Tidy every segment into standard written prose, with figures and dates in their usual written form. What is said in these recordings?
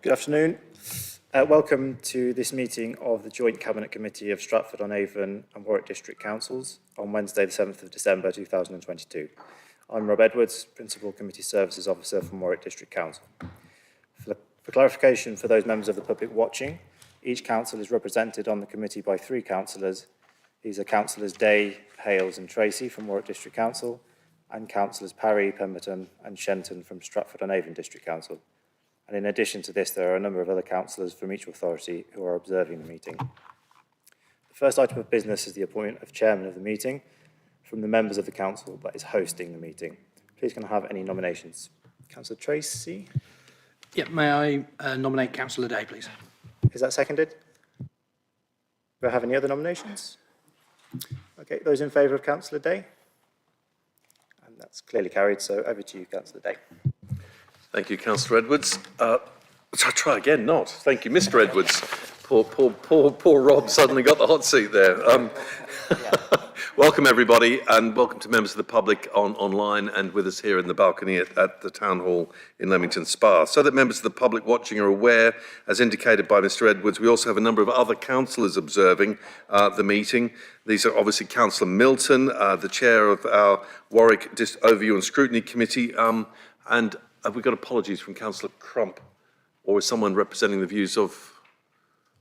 Good afternoon. Welcome to this meeting of the Joint Cabinet Committee of Stratford-on-Avon and Warwick District Councils on Wednesday, the 7th of December 2022. I'm Rob Edwards, Principal Committee Services Officer from Warwick District Council. For clarification for those members of the public watching, each council is represented on the committee by 3 councillors. These are Councillors Day, Hales and Tracy from Warwick District Council and Councillors Parry, Pemberton and Shenton from Stratford-on-Avon District Council. And in addition to this, there are a number of other councillors from each authority who are observing the meeting. The first item of business is the appointment of chairman of the meeting from the members of the council that is hosting the meeting. Please can I have any nominations? Councillor Tracy? Yeah, may I nominate Councillor Day, please? Is that seconded? Do I have any other nominations? Okay, those in favour of Councillor Day? And that's clearly carried, so over to you, Councillor Day. Thank you, Councillor Edwards. I'll try again, not. Thank you, Mr. Edwards. Poor Rob suddenly got the hot seat there. Welcome, everybody, and welcome to members of the public online and with us here in the balcony at the Town Hall in Leamington Spa. So that members of the public watching are aware, as indicated by Mr. Edwards, we also have a number of other councillors observing the meeting. These are obviously Councillor Milton, the chair of our Warwick Overview and Scrutiny Committee, and have we got apologies from Councillor Crump, or is someone representing the views of?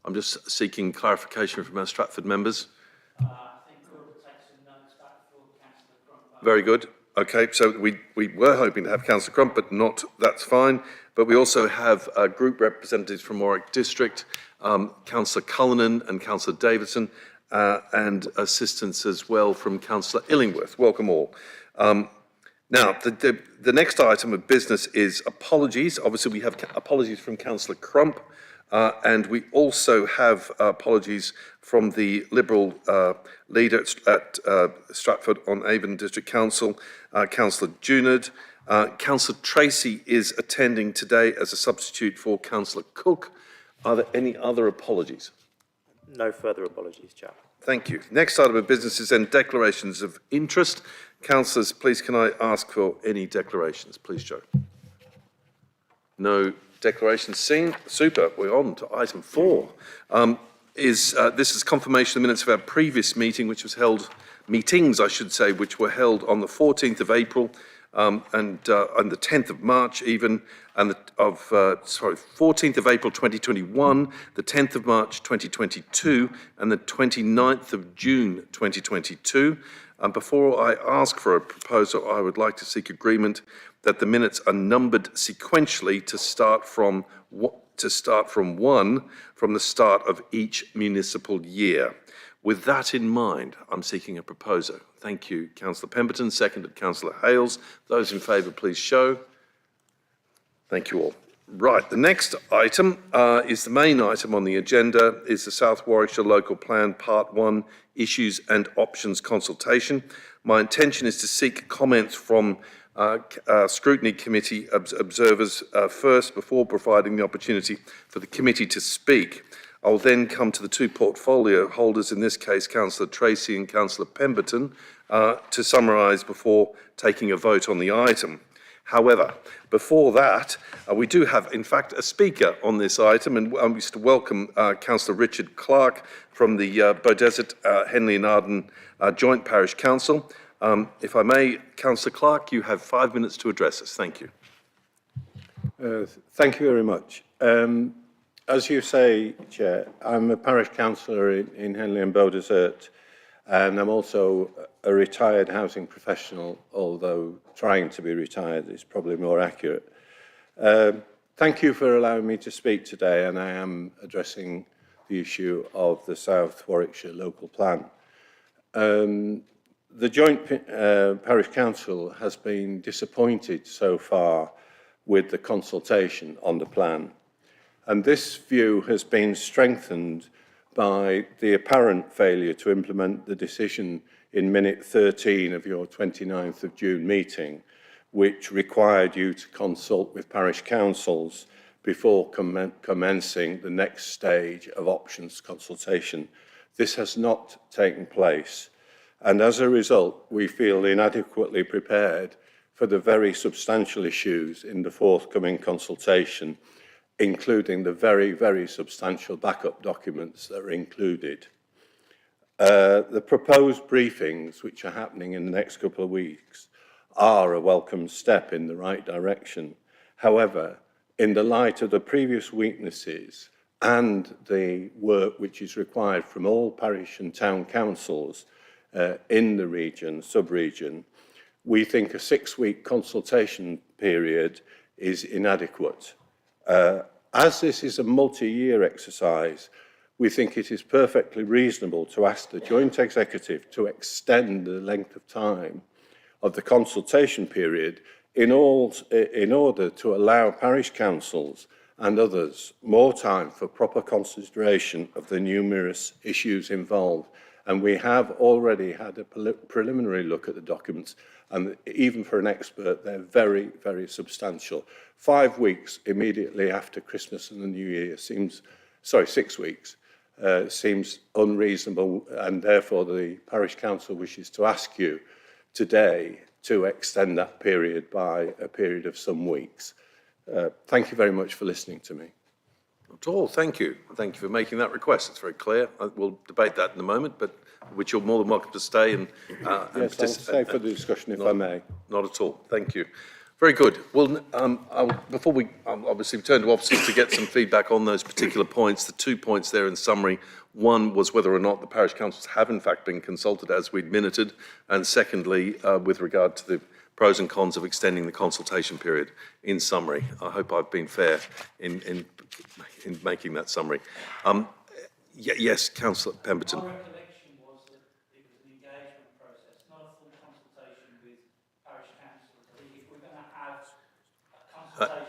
I'm just seeking clarification from our Stratford members. I think we'll take some notes back for Councillor Crump. Very good. Okay, so we were hoping to have Councillor Crump, but not. That's fine. But we also have group representatives from Warwick District, Councillor Cullinan and Councillor Davidson, and assistants as well from Councillor Illingworth. Welcome all. Now, the next item of business is apologies. Obviously, we have apologies from Councillor Crump, and we also have apologies from the Liberal leader at Stratford-on-Avon District Council, Councillor Junard. Councillor Tracy is attending today as a substitute for Councillor Cook. Are there any other apologies? No further apologies, Chair. Thank you. Next item of business is then declarations of interest. Councillors, please can I ask for any declarations? Please, Joe. No declarations seen. Super. We're on to item 4. This is confirmation of the minutes of our previous meeting, which was held, meetings I should say, which were held on the 14th of April and on the 10th of March even, and 14th of April 2021, the 10th of March 2022, and the 29th of June 2022. Before I ask for a proposal, I would like to seek agreement that the minutes are numbered sequentially to start from 1 from the start of each municipal year. With that in mind, I'm seeking a proposal. Thank you, Councillor Pemberton, seconded Councillor Hales. Those in favour, please show. Thank you all. Right, the next item is the main item on the agenda, is the South Warwickshire Local Plan Part 1 Issues and Options Consultation. My intention is to seek comments from Scrutiny Committee observers first before providing the opportunity for the committee to speak. I'll then come to the 2 portfolio holders, in this case Councillor Tracy and Councillor Pemberton, to summarise before taking a vote on the item. However, before that, we do have, in fact, a speaker on this item, and I'm used to welcome Councillor Richard Clark from the Beaudesert, Henley and Arden Joint Parish Council. If I may, Councillor Clark, you have 5 minutes to address us. Thank you. Thank you very much. As you say, Chair, I'm a parish councillor in Henley and Beaudesert, and I'm also a retired housing professional, although trying to be retired is probably more accurate. Thank you for allowing me to speak today, and I am addressing the issue of the South Warwickshire Local Plan. The Joint Parish Council has been disappointed so far with the consultation on the plan, and this view has been strengthened by the apparent failure to implement the decision in minute 13 of your 29th of June meeting, which required you to consult with parish councils before commencing the next stage of options consultation. This has not taken place, and as a result, we feel inadequately prepared for the very substantial issues in the forthcoming consultation, including the very, very substantial backup documents that are included. The proposed briefings, which are happening in the next couple of weeks, are a welcome step in the right direction. However, in the light of the previous weaknesses and the work which is required from all parish and town councils in the region, sub-region, we think a 6-week consultation period is inadequate. As this is a multi-year exercise, we think it is perfectly reasonable to ask the Joint Executive to extend the length of time of the consultation period in order to allow parish councils and others more time for proper consideration of the numerous issues involved. And we have already had a preliminary look at the documents, and even for an expert, they're very, very substantial. 5 weeks immediately after Christmas and the New Year seems 6 weeks, seems unreasonable, and therefore the parish council wishes to ask you today to extend that period by a period of some weeks. Thank you very much for listening to me. Not at all, thank you. Thank you for making that request. It's very clear. We'll debate that in a moment, but which you're more than welcome to stay and yes, I'll stay for the discussion if I may. Not at all, thank you. Very good. Well, before we obviously turn to officers to get some feedback on those particular points, the 2 points there in summary, one was whether or not the parish councils have in fact been consulted as we'd minuted, and secondly, with regard to the pros and cons of extending the consultation period. In summary, I hope I've been fair in making that summary. Yes, Councillor Pemberton. My recollection was that it was an engagement process, not a full consultation with parish councils. I think if we're going to have a consultation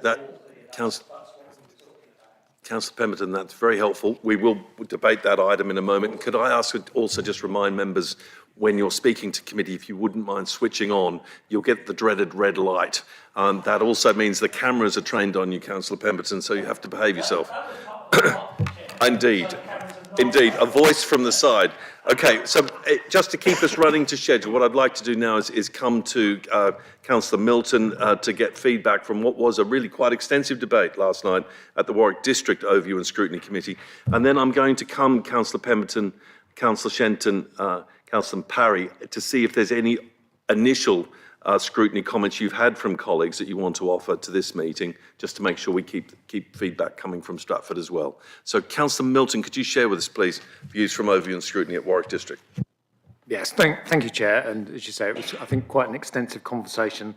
that stands Councillor Pemberton, that's very helpful. We will debate that item in a moment. Could I ask also just remind members, when you're speaking to committee, if you wouldn't mind switching on, you'll get the dreaded red light. That also means the cameras are trained on you, Councillor Pemberton, so you have to behave yourself. Indeed, a voice from the side. Okay, so just to keep us running to schedule, what I'd like to do now is come to Councillor Milton to get feedback from what was a really quite extensive debate last night at the Warwick District Overview and Scrutiny Committee. And then I'm going to come, Councillor Pemberton, Councillor Shenton, Councillor Parry, to see if there's any initial scrutiny comments you've had from colleagues that you want to offer to this meeting, just to make sure we keep feedback coming from Stratford as well. So, Councillor Milton, could you share with us, please, views from Overview and Scrutiny at Warwick District? Yes, thank you, Chair. And as you say, it was, I think, quite an extensive conversation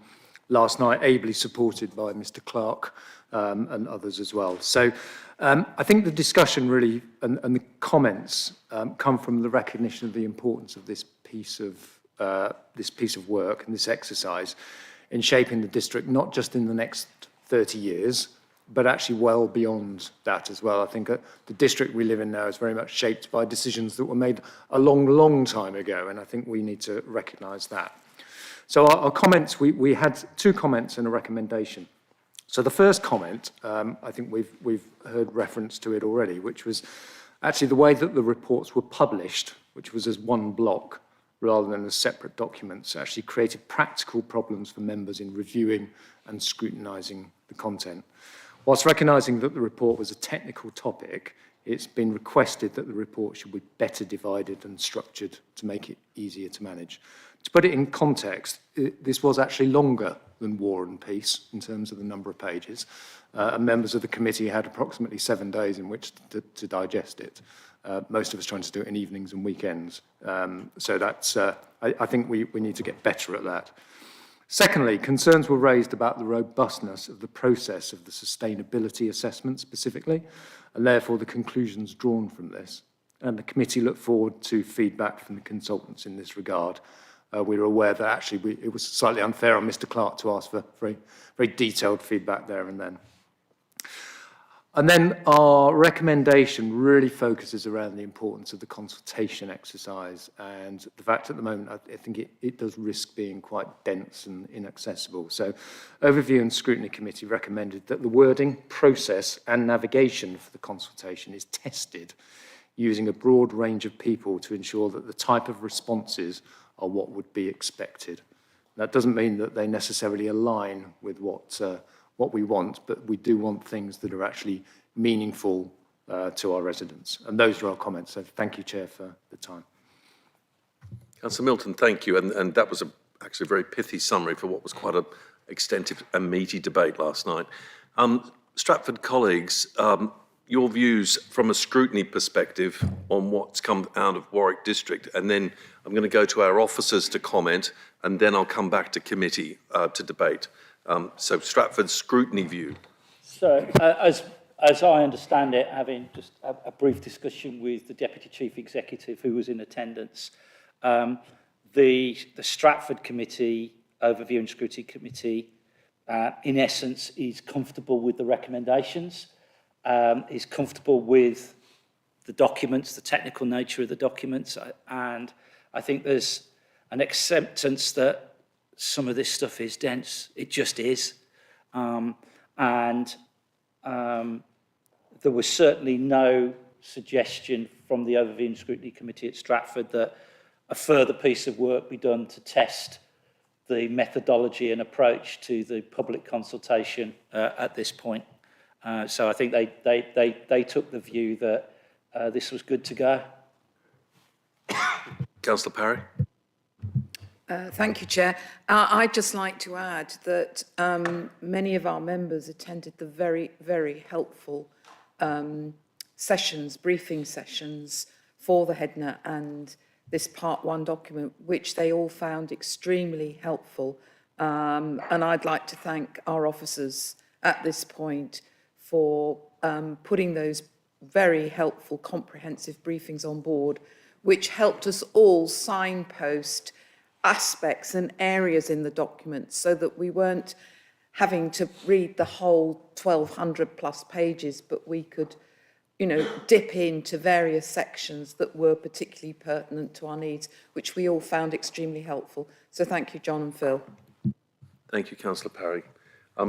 last night, ably supported by Mr. Clark and others as well. So I think the discussion really and the comments come from the recognition of the importance of this piece of work and this exercise in shaping the district, not just in the next 30 years, but actually well beyond that as well. I think the district we live in now is very much shaped by decisions that were made a long, long time ago, and I think we need to recognise that. So our comments, we had 2 comments and a recommendation. So the first comment, I think we've heard reference to it already, which was actually the way that the reports were published, which was as one block rather than as separate documents, actually created practical problems for members in reviewing and scrutinising the content. Whilst recognising that the report was a technical topic, it's been requested that the report should be better divided and structured to make it easier to manage. To put it in context, this was actually longer than War and Peace in terms of the number of pages, and members of the committee had approximately 7 days in which to digest it. Most of us trying to do it in evenings and weekends. So that's, I think we need to get better at that. Secondly, concerns were raised about the robustness of the process of the sustainability assessment specifically, and therefore the conclusions drawn from this. And the committee looked forward to feedback from the consultants in this regard. we were aware that actually it was slightly unfair on Mr. Clark to ask for very, very detailed feedback there and then. And then our recommendation really focuses around the importance of the consultation exercise and the fact at the moment I think it does risk being quite dense and inaccessible. So Overview and Scrutiny Committee recommended that the wording, process and navigation for the consultation is tested using a broad range of people to ensure that the type of responses are what would be expected. That doesn't mean that they necessarily align with what we want, but we do want things that are actually meaningful to our residents. And those are our comments. So thank you, Chair, for the time. Councillor Milton, thank you. And that was actually a very pithy summary for what was quite an extensive and meaty debate last night. Stratford colleagues, your views from a scrutiny perspective on what's come out of Warwick District, and then I'm going to go to our officers to comment, and then I'll come back to committee to debate. So Stratford's scrutiny view. So, as I understand it, having just a brief discussion with the Deputy Chief Executive who was in attendance, the Stratford Committee, Overview and Scrutiny Committee, in essence, is comfortable with the recommendations, is comfortable with the documents, the technical nature of the documents, and I think there's an acceptance that some of this stuff is dense. It just is. There was certainly no suggestion from the Overview and Scrutiny Committee at Stratford that a further piece of work be done to test the methodology and approach to the public consultation at this point. So I think they took the view that this was good to go. Councillor Parry. Thank you, Chair. I'd just like to add that many of our members attended the very, very helpful sessions, briefing sessions for the HEDNA and this Part 1 document, which they all found extremely helpful. And I'd like to thank our officers at this point for putting those very helpful, comprehensive briefings on board, which helped us all signpost aspects and areas in the document so that we weren't having to read the whole 1,200 plus pages, but we could, dip into various sections that were particularly pertinent to our needs, which we all found extremely helpful. So thank you, John and Phil. Thank you, Councillor Parry. I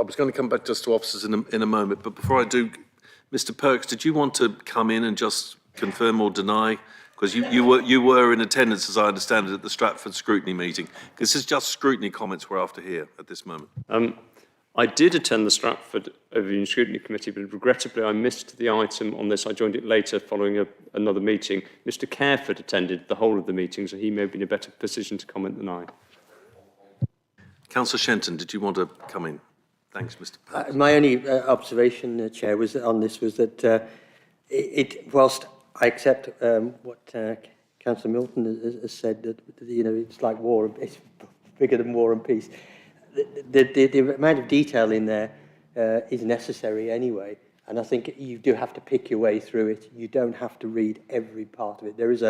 was going to come back just to officers in a moment, but before I do, Mr. Perks, did you want to come in and just confirm or deny? Because you were in attendance, as I understand it, at the Stratford scrutiny meeting. Because this is just scrutiny comments we're after here at this moment. I did attend the Stratford Overview and Scrutiny Committee, but regrettably I missed the item on this. I joined it later following another meeting. Mr. Careford attended the whole of the meeting, so he may be in a better position to comment than I. Councillor Shenton, did you want to come in? Thanks, Mr. Perks. My only observation, Chair, was on this was that whilst I accept what Councillor Milton has said, that it's like war, it's bigger than War and Peace. The amount of detail in there is necessary anyway, and I think you do have to pick your way through it. You don't have to read every part of it. There is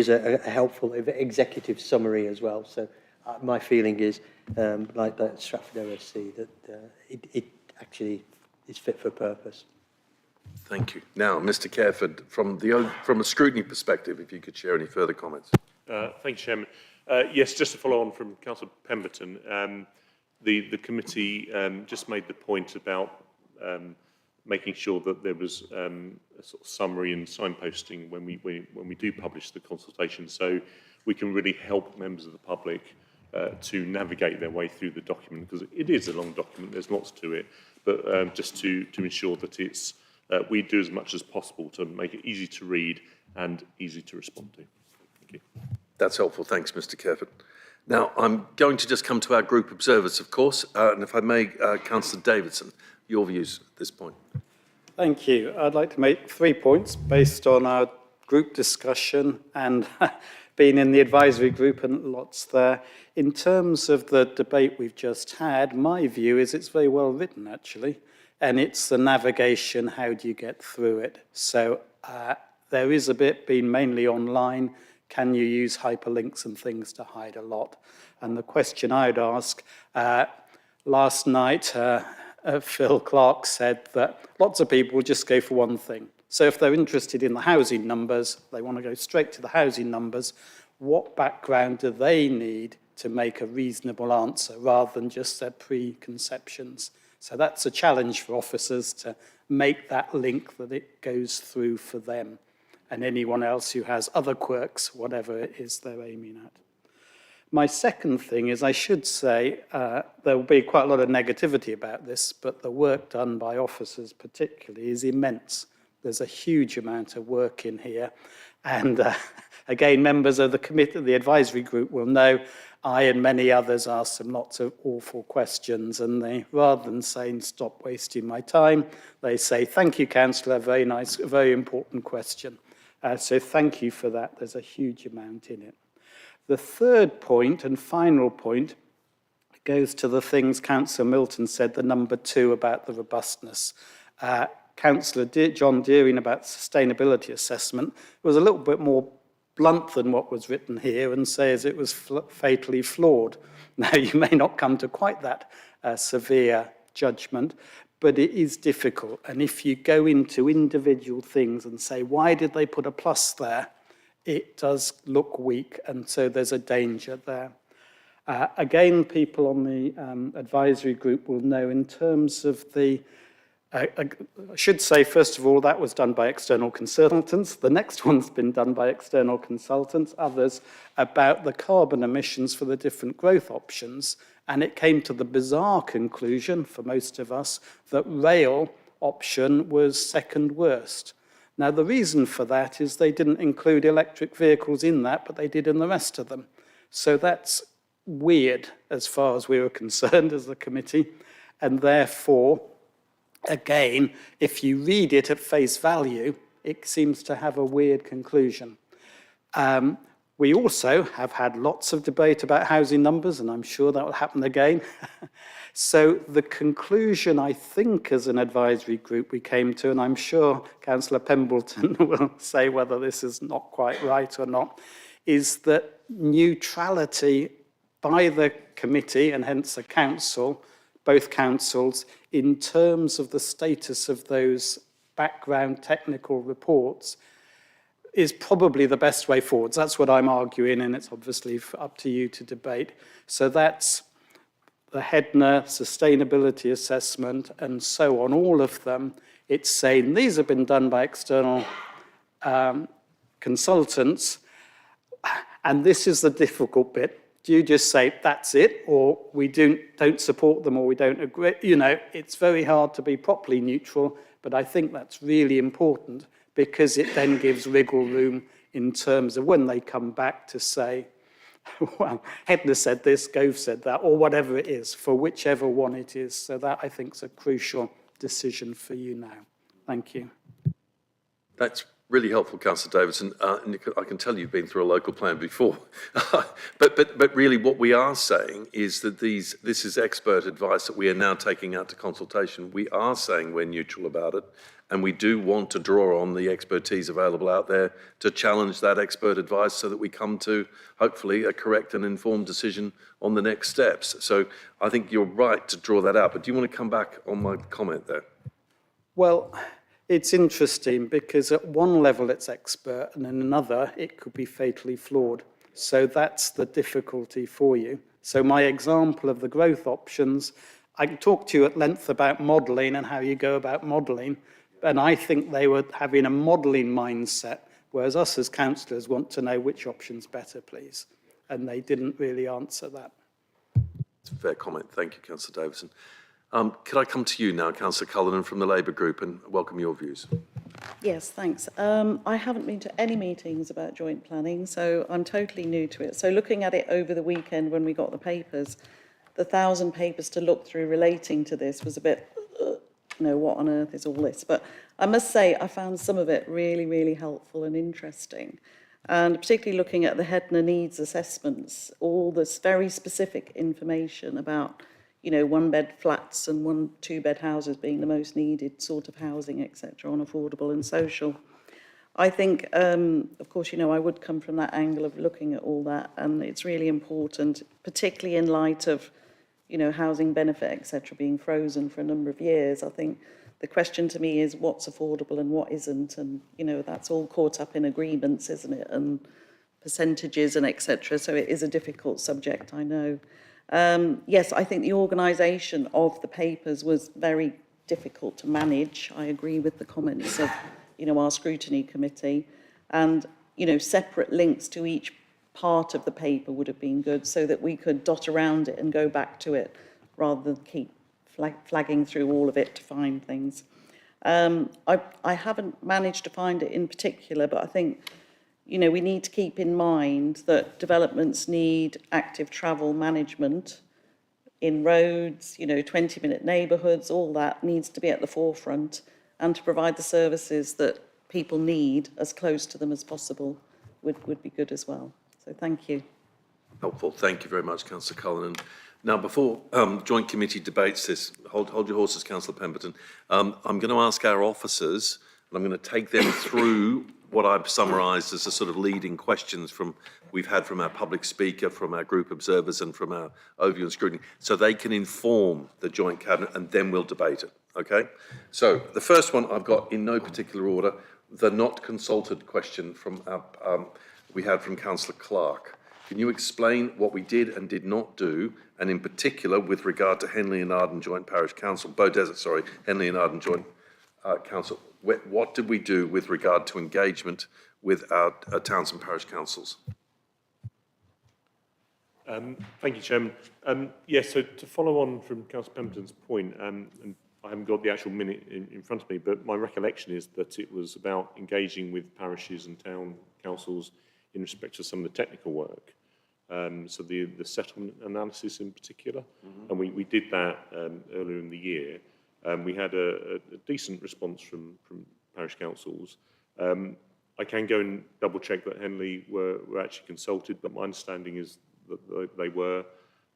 a helpful executive summary as well. So my feeling is, like that Stratford OSC, that it actually is fit for purpose. Thank you. Now, Mr. Careford, from a scrutiny perspective, if you could share any further comments. Thank you, Chairman. Yes, just to follow on from Councillor Pemberton, the committee just made the point about making sure that there was a sort of summary and signposting when we do publish the consultation, so we can really help members of the public to navigate their way through the document, because it is a long document. There's lots to it, but just to ensure that it's we do as much as possible to make it easy to read and easy to respond to. Thank you. That's helpful. Thanks, Mr. Careford. Now, I'm going to just come to our group observers, of course, and if I may, Councillor Davidson, your views at this point. Thank you. I'd like to make 3 points based on our group discussion and being in the advisory group and lots there. In terms of the debate we've just had, my view is it's very well written, actually, and it's the navigation, how do you get through it? So there is a bit being mainly online, can you use hyperlinks and things to hide a lot? And the question I'd ask, last night, Phil Clark said that lots of people just go for one thing. So if they're interested in the housing numbers, they want to go straight to the housing numbers, what background do they need to make a reasonable answer rather than just their preconceptions? So that's a challenge for officers to make that link that it goes through for them and anyone else who has other quirks, whatever it is they're aiming at. My second thing is I should say there will be quite a lot of negativity about this, but the work done by officers particularly is immense. There's a huge amount of work in here. And again, members of the committee, the advisory group will know I and many others asked some lots of awful questions, and they, rather than saying, stop wasting my time, they say, thank you, Councillor, very nice, very important question. So thank you for that. There's a huge amount in it. The third point and final point goes to the things Councillor Milton said, the number 2 about the robustness. Councillor John Deering about sustainability assessment was a little bit more blunt than what was written here and says it was fatally flawed. Now, you may not come to quite that severe judgment, but it is difficult. And if you go into individual things and say, why did they put a plus there? It does look weak, and so there's a danger there. Again, people on the advisory group will know in terms of the I should say, first of all, that was done by external consultants. The next one's been done by external consultants, others about the carbon emissions for the different growth options. And it came to the bizarre conclusion, for most of us, that rail option was second worst. Now, the reason for that is they didn't include electric vehicles in that, but they did in the rest of them. So that's weird as far as we were concerned as the committee. And therefore, again, if you read it at face value, it seems to have a weird conclusion. We also have had lots of debate about housing numbers, and I'm sure that will happen again. So the conclusion, I think, as an advisory group we came to, and I'm sure Councillor Pembleton will say whether this is not quite right or not, is that neutrality by the committee, and hence the council, both councils, in terms of the status of those background technical reports, is probably the best way forward. That's what I'm arguing, and it's obviously up to you to debate. So that's the Hedner sustainability assessment and so on, all of them. It's saying these have been done by external consultants, and this is the difficult bit. Do you just say, that's it, or we don't support them, or we don't agree? You know, it's very hard to be properly neutral, but I think that's really important because it then gives wriggle room in terms of when they come back to say, well, Hedner said this, Gove said that, or whatever it is, for whichever one it is. So that, I think, is a crucial decision for you now. Thank you. That's really helpful, Councillor Davidson. And I can tell you've been through a local plan before. but really what we are saying is that this is expert advice that we are now taking out to consultation. We are saying we're neutral about it, and we do want to draw on the expertise available out there to challenge that expert advice so that we come to, hopefully, a correct and informed decision on the next steps. So I think you're right to draw that out. But do you want to come back on my comment there? Well, it's interesting because at one level it's expert and in another it could be fatally flawed. So that's the difficulty for you. So my example of the growth options, I can talk to you at length about modelling and how you go about modelling, and I think they were having a modelling mindset, whereas us as councillors want to know which option's better, please. And they didn't really answer that. It's a fair comment. Thank you, Councillor Davidson. Could I come to you now, Councillor Cullinan from the Labour Group, and welcome your views? Yes, thanks. I haven't been to any meetings about joint planning, so I'm totally new to it. So looking at it over the weekend when we got the papers, the 1,000 papers to look through relating to this was a bit, what on earth is all this? But I must say I found some of it really, really helpful and interesting. And particularly looking at the Hedner needs assessments, all this very specific information about one-bed flats and two-bed houses being the most needed sort of housing, etc., on affordable and social. I think, of course, you know, I would come from that angle of looking at all that, and it's really important, particularly in light of, you know, housing benefit, etc., being frozen for a number of years. I think the question to me is what's affordable and what isn't, and, you know, that's all caught up in agreements, isn't it, and percentages and etc. So it is a difficult subject, I know. Yes, I think the organisation of the papers was very difficult to manage. I agree with the comments of, you know, our scrutiny committee, and, you know, separate links to each part of the paper would have been good so that we could dot around it and go back to it rather than keep flagging through all of it to find things. I haven't managed to find it in particular, but I think, you know, we need to keep in mind that developments need active travel management in roads, you know, 20-minute neighbourhoods, all that needs to be at the forefront, and to provide the services that people need as close to them as possible would be good as well. So thank you. Helpful. Thank you very much, Councillor Cullinan. Now, before joint committee debates this, hold your horses, Councillor Pemberton. I'm going to ask our officers, and I'm going to take them through what I've summarised as the sort of leading questions we've had from our public speaker, from our group observers, and from our overview and scrutiny, so they can inform the joint cabinet, and then we'll debate it. Okay? So the first one I've got in no particular order, the not consulted question from we had from Councillor Clark. Can you explain what we did and did not do, and in particular with regard to Henley and Arden Joint Parish Council, Henley and Arden Joint Council, what did we do with regard to engagement with our towns and parish councils? Thank you, Chairman. Yes, so to follow on from Councillor Pemberton's point, and I haven't got the actual minute in front of me, but my recollection is that it was about engaging with parishes and town councils in respect to some of the technical work. So the settlement analysis in particular, and we did that earlier in the year. We had a decent response from parish councils. I can go and double check that Henley were actually consulted, but my understanding is that they were.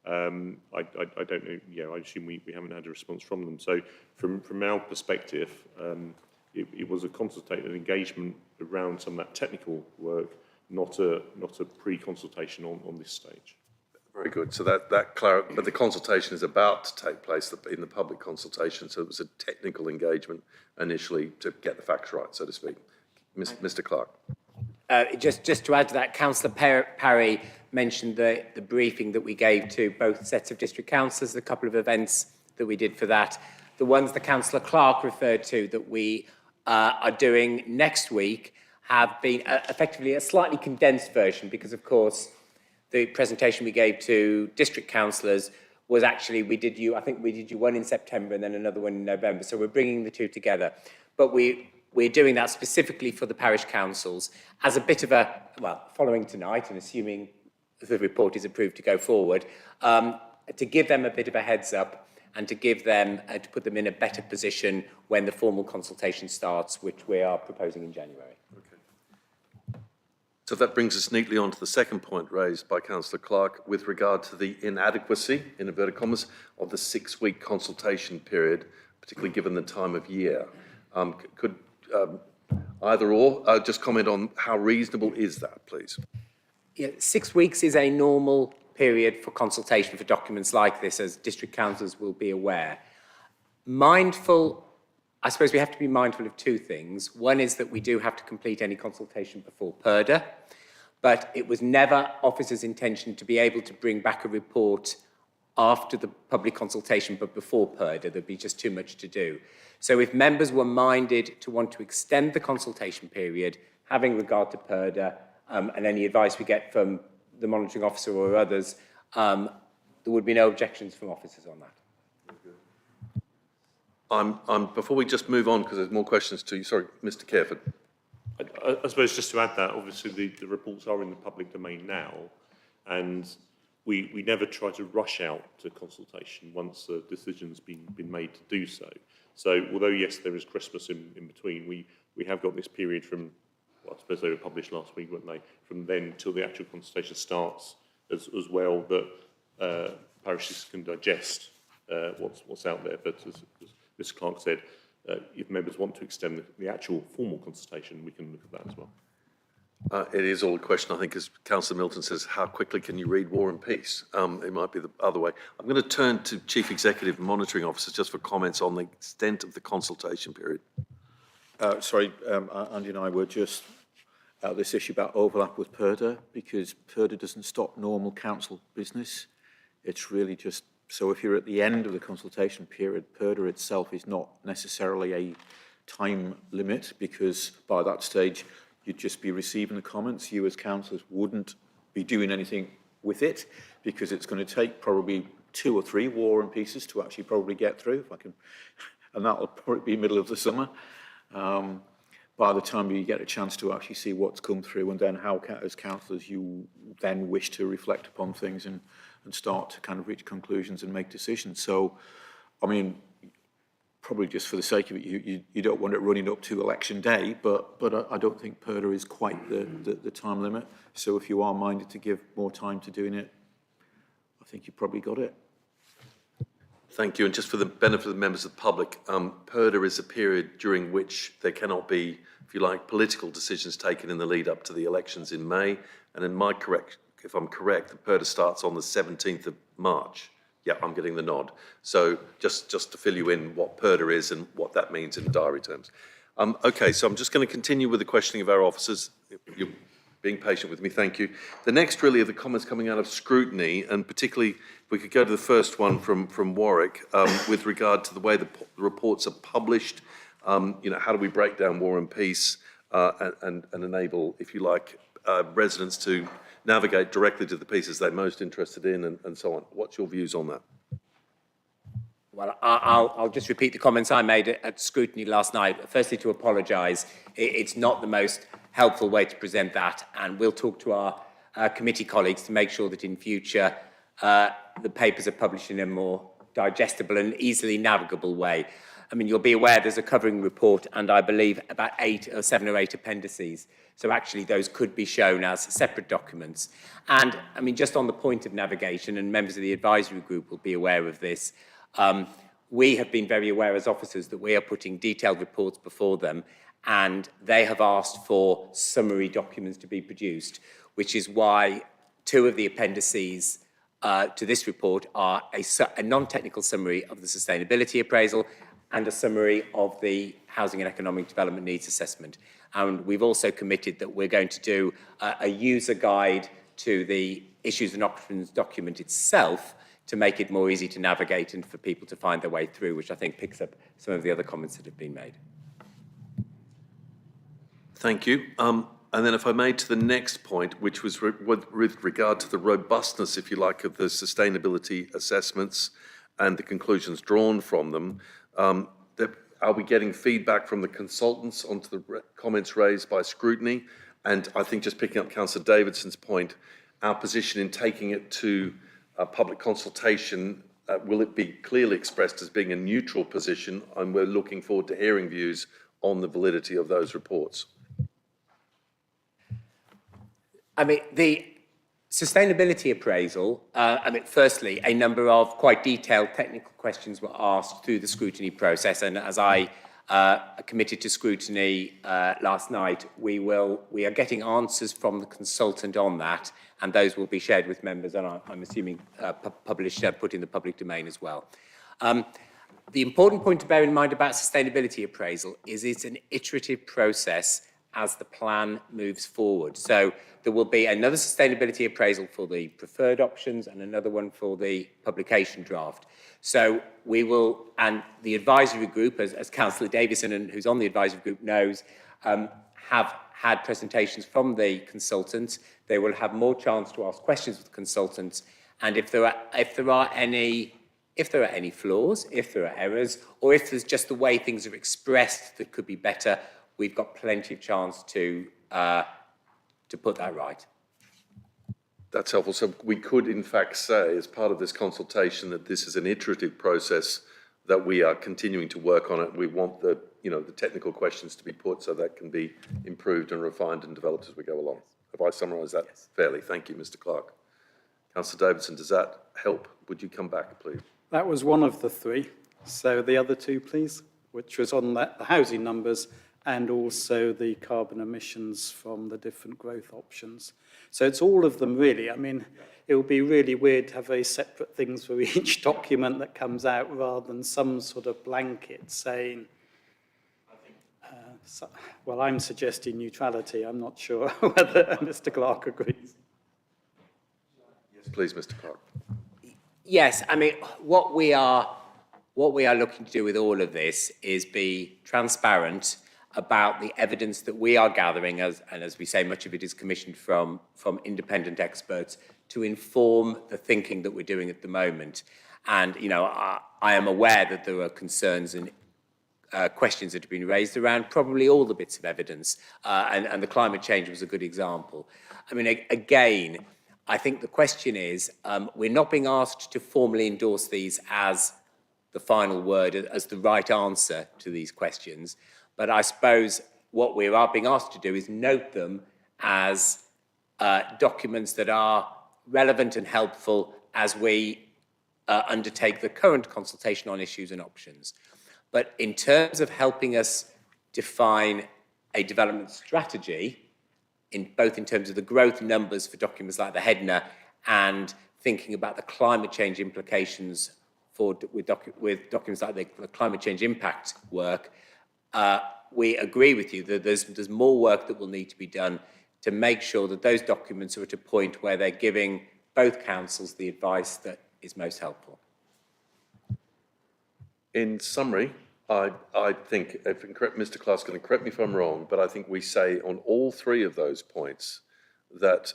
I don't know, yeah, I assume we haven't had a response from them. So from our perspective, it was a consultative engagement around some of that technical work, not a pre-consultation on this stage. Very good. So but the consultation is about to take place in the public consultation. So it was a technical engagement initially to get the facts right, so to speak. Mr. Clark. Just to add to that, Councillor Parry mentioned the briefing that we gave to both sets of district councillors, a couple of events that we did for that. The ones that Councillor Clark referred to that we are doing next week have been effectively a slightly condensed version because, of course, the presentation we gave to district councillors was actually, we did you one in September and then another one in November. So we're bringing the two together. But we're doing that specifically for the parish councils as a bit of a, well, following tonight and assuming the report is approved to go forward, to give them a bit of a heads up and to give them, to put them in a better position when the formal consultation starts, which we are proposing in January. So that brings us neatly on to the second point raised by Councillor Clark with regard to the inadequacy, in inverted commas, of the 6-week consultation period, particularly given the time of year. Could either or just comment on how reasonable is that, please? Yeah, 6 weeks is a normal period for consultation for documents like this, as district councils will be aware. I suppose we have to be mindful of two things. One is that we do have to complete any consultation before PERDA, but it was never officers' intention to be able to bring back a report after the public consultation, but before PERDA. There'd be just too much to do. So if members were minded to want to extend the consultation period, having regard to PERDA and any advice we get from the monitoring officer or others, there would be no objections from officers on that. Before we just move on, because there's more questions to you, sorry, Mr. Careford. I suppose just to add that, obviously the reports are in the public domain now, and we never try to rush out to consultation once a decision's been made to do so. So although, yes, there is Christmas in between, we have got this period from, well, I suppose they were published last week, weren't they, from then till the actual consultation starts as well, that parishes can digest what's out there. But as Mr. Clark said, if members want to extend the actual formal consultation, we can look at that as well. It is all a question, I think, as Councillor Milton says, how quickly can you read War and Peace? It might be the other way. I'm going to turn to Chief Executive and Monitoring Officers just for comments on the extent of the consultation period. Andy and I were just at this issue about overlap with PERDA, because PERDA doesn't stop normal council business. It's really just, so if you're at the end of the consultation period, PERDA itself is not necessarily a time limit, because by that stage, you'd just be receiving the comments. You as councillors wouldn't be doing anything with it, because it's going to take probably 2 or 3 War and Pieces to actually probably get through, if I can, and that'll probably be middle of the summer. By the time you get a chance to actually see what's come through, and then how, as councillors, you then wish to reflect upon things and start to kind of reach conclusions and make decisions. So, I mean, probably just for the sake of it, you don't want it running up to election day, but I don't think PERDA is quite the time limit. So if you are minded to give more time to doing it, I think you've probably got it. Thank you. And just for the benefit of the members of the public, PERDA is a period during which there cannot be, if you like, political decisions taken in the lead up to the elections in May. And if I'm correct, the PERDA starts on the 17th of March. Yeah, I'm getting the nod. So just to fill you in what PERDA is and what that means in diary terms. Okay, so I'm just going to continue with the questioning of our officers. You're being patient with me, thank you. The next really are the comments coming out of scrutiny, and particularly if we could go to the first one from Warwick with regard to the way the reports are published. How do we break down War and Peace and enable, if you like, residents to navigate directly to the pieces they're most interested in and so on. What's your views on that? Well, I'll just repeat the comments I made at scrutiny last night. Firstly, to apologise. It's not the most helpful way to present that, and we'll talk to our committee colleagues to make sure that in future the papers are published in a more digestible and easily navigable way. I mean, you'll be aware there's a covering report and I believe about 7 or 8 appendices. So actually those could be shown as separate documents. And I mean, just on the point of navigation, and members of the advisory group will be aware of this, we have been very aware as officers that we are putting detailed reports before them, and they have asked for summary documents to be produced, which is why 2 of the appendices to this report are a non-technical summary of the sustainability appraisal and a summary of the Housing and Economic Development Needs Assessment. And we've also committed that we're going to do a user guide to the issues and options document itself to make it more easy to navigate and for people to find their way through, which I think picks up some of the other comments that have been made. Thank you. And then if I may, to the next point, which was with regard to the robustness, if you like, of the sustainability assessments and the conclusions drawn from them, are we getting feedback from the consultants onto the comments raised by scrutiny? And I think just picking up Councillor Davidson's point, our position in taking it to a public consultation, will it be clearly expressed as being a neutral position? And we're looking forward to hearing views on the validity of those reports. I mean, the sustainability appraisal, firstly, a number of quite detailed technical questions were asked through the scrutiny process, and as I committed to scrutiny last night, we are getting answers from the consultant on that, and those will be shared with members, and I'm assuming put in the public domain as well. The important point to bear in mind about sustainability appraisal is it's an iterative process as the plan moves forward. So there will be another sustainability appraisal for the preferred options and another one for the publication draft. So we will, and the advisory group, as Councillor Davison, who's on the advisory group, knows, have had presentations from the consultants. They will have more chance to ask questions of the consultants, and if there are any flaws, if there are errors, or if there's just the way things are expressed that could be better, we've got plenty of chance to put that right. That's helpful. So we could, in fact, say, as part of this consultation, that this is an iterative process that we are continuing to work on it. We want the technical questions to be put so that can be improved and refined and developed as we go along. Have I summarised that fairly? Thank you, Mr. Clark. Councillor Davidson, does that help? Would you come back, please? That was one of the 3. So the other 2, please. which was on the housing numbers and also the carbon emissions from the different growth options. So it's all of them, really. I mean, it would be really weird to have very separate things for each document that comes out rather than some sort of blanket saying, well, I'm suggesting neutrality. I'm not sure whether Mr. Clark agrees. Yes, please, Mr. Clark. Yes, I mean, what we are looking to do with all of this is be transparent about the evidence that we are gathering, and as we say, much of it is commissioned from independent experts, to inform the thinking that we're doing at the moment. And, you know, I am aware that there are concerns and questions that have been raised around probably all the bits of evidence, and the climate change was a good example. I mean, again, I think the question is, we're not being asked to formally endorse these as the final word, as the right answer to these questions, but I suppose what we are being asked to do is note them as documents that are relevant and helpful as we undertake the current consultation on issues and options. But in terms of helping us define a development strategy, both in terms of the growth numbers for documents like the HEDNA and thinking about the climate change implications with documents like the climate change impact work, we agree with you that there's more work that will need to be done to make sure that those documents are at a point where they're giving both councils the advice that is most helpful. In summary, I think, Mr. Clark's going to correct me if I'm wrong, but I think we say on all three of those points that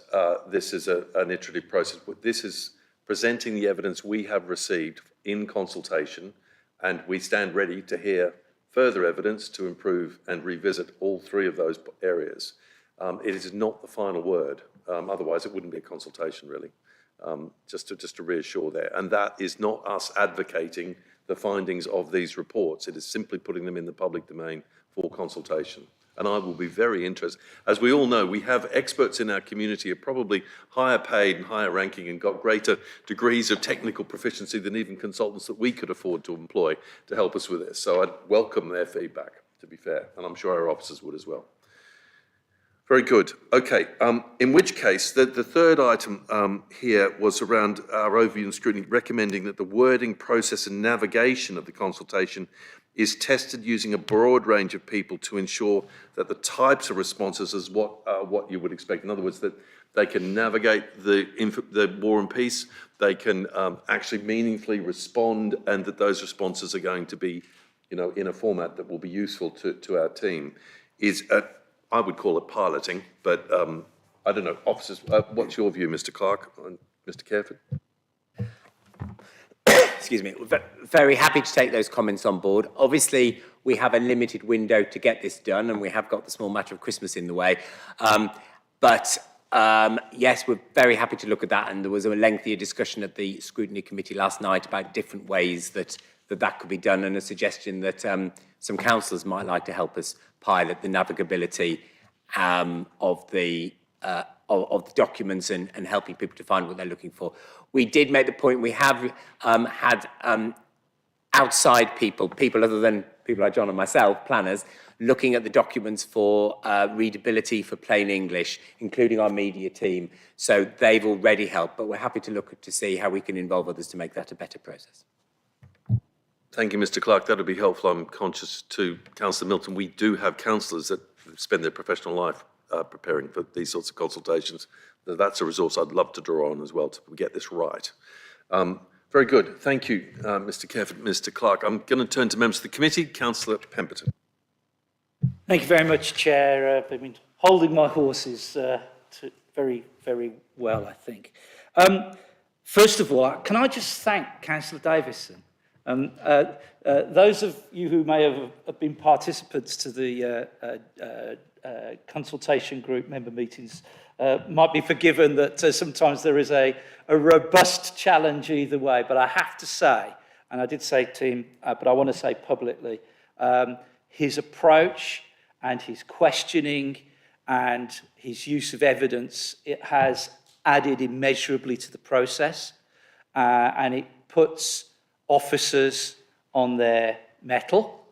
this is an iterative process. This is presenting the evidence we have received in consultation, and we stand ready to hear further evidence to improve and revisit all three of those areas. It is not the final word, otherwise it wouldn't be a consultation really, just to reassure there. And that is not us advocating the findings of these reports. It is simply putting them in the public domain for consultation. And I will be very interested. As we all know, we have experts in our community who are probably higher paid and higher ranking and got greater degrees of technical proficiency than even consultants that we could afford to employ to help us with this. So I'd welcome their feedback, to be fair, and I'm sure our officers would as well. Very good. Okay, in which case, the third item here was around our overview and scrutiny, recommending that the wording, process and navigation of the consultation is tested using a broad range of people to ensure that the types of responses is what you would expect. In other words, that they can navigate the war and peace, they can actually meaningfully respond, and that those responses are going to be, you know, in a format that will be useful to our team. I would call it piloting, but I don't know. Officers, what's your view, Mr. Clark and Mr. Careford? Excuse me. We're very happy to take those comments on board. Obviously, we have a limited window to get this done, and we have got the small matter of Christmas in the way. Yes, we're very happy to look at that, and there was a lengthier discussion at the Scrutiny Committee last night about different ways that could be done, and a suggestion that some councillors might like to help us pilot the navigability of the documents and helping people to find what they're looking for. We did make the point we have had outside people other than people like John and myself, planners, looking at the documents for readability for plain English, including our media team. So they've already helped, but we're happy to look to see how we can involve others to make that a better process. Thank you, Mr. Clark. That would be helpful. I'm conscious to Councillor Milton. We do have councillors that spend their professional life preparing for these sorts of consultations. That's a resource I'd love to draw on as well to get this right. Very good. Thank you, Mr. Careford, Mr. Clark. I'm going to turn to members of the committee. Councillor Pemberton. Thank you very much, Chair. I've been holding my horses very, very well, I think. First of all, can I just thank Councillor Davison? Those of you who may have been participants to the consultation group member meetings might be forgiven that sometimes there is a robust challenge either way, but I have to say, and I did say to him, but I want to say publicly, his approach and his questioning and his use of evidence, it has added immeasurably to the process, and it puts officers on their mettle.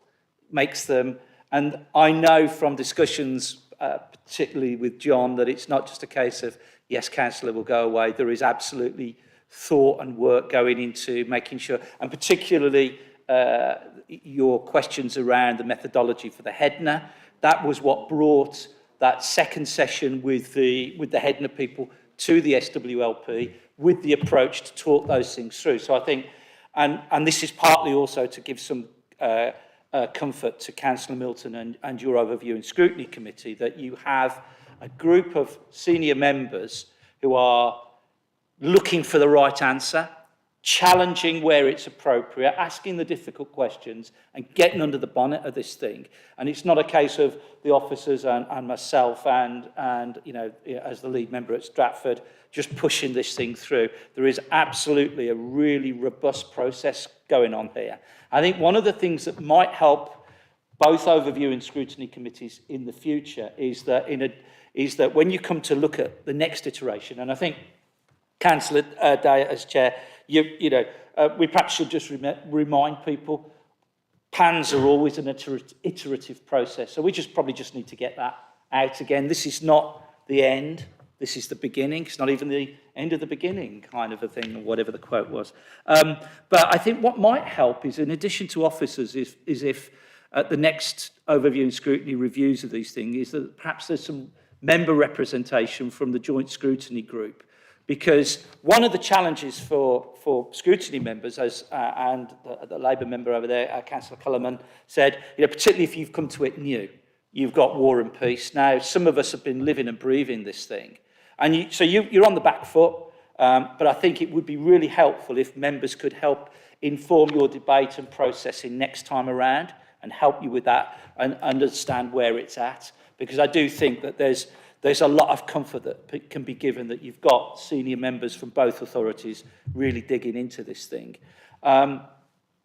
makes them, and I know from discussions, particularly with John, that it's not just a case of, yes, councillor will go away. There is absolutely thought and work going into making sure, and particularly your questions around the methodology for the HEDNA. That was what brought that second session with the HEDNA people to the SWLP, with the approach to talk those things through. So I think, and this is partly also to give some comfort to Councillor Milton and your Overview and Scrutiny Committee, that you have a group of senior members who are looking for the right answer, challenging where it's appropriate, asking the difficult questions and getting under the bonnet of this thing. And it's not a case of the officers and myself and you know, as the lead member at Stratford, just pushing this thing through. There is absolutely a really robust process going on here. I think one of the things that might help both Overview and Scrutiny Committees in the future is that when you come to look at the next iteration, and I think Councillor Day as chair, we perhaps should just remind people, plans are always an iterative process. So we probably just need to get that out again. This is not the end. This is the beginning. It's not even the end of the beginning kind of a thing, or whatever the quote was. But I think what might help is, in addition to officers, is if at the next Overview and Scrutiny reviews of these things, is that perhaps there's some member representation from the Joint Scrutiny Group. Because one of the challenges for scrutiny members, and the Labour member over there, Councillor Cullerman, said, particularly if you've come to it new, you've got War and Peace. Now, some of us have been living and breathing this thing. And so you're on the back foot, but I think it would be really helpful if members could help inform your debate and processing next time around and help you with that and understand where it's at. Because I do think that there's a lot of comfort that can be given that you've got senior members from both authorities really digging into this thing.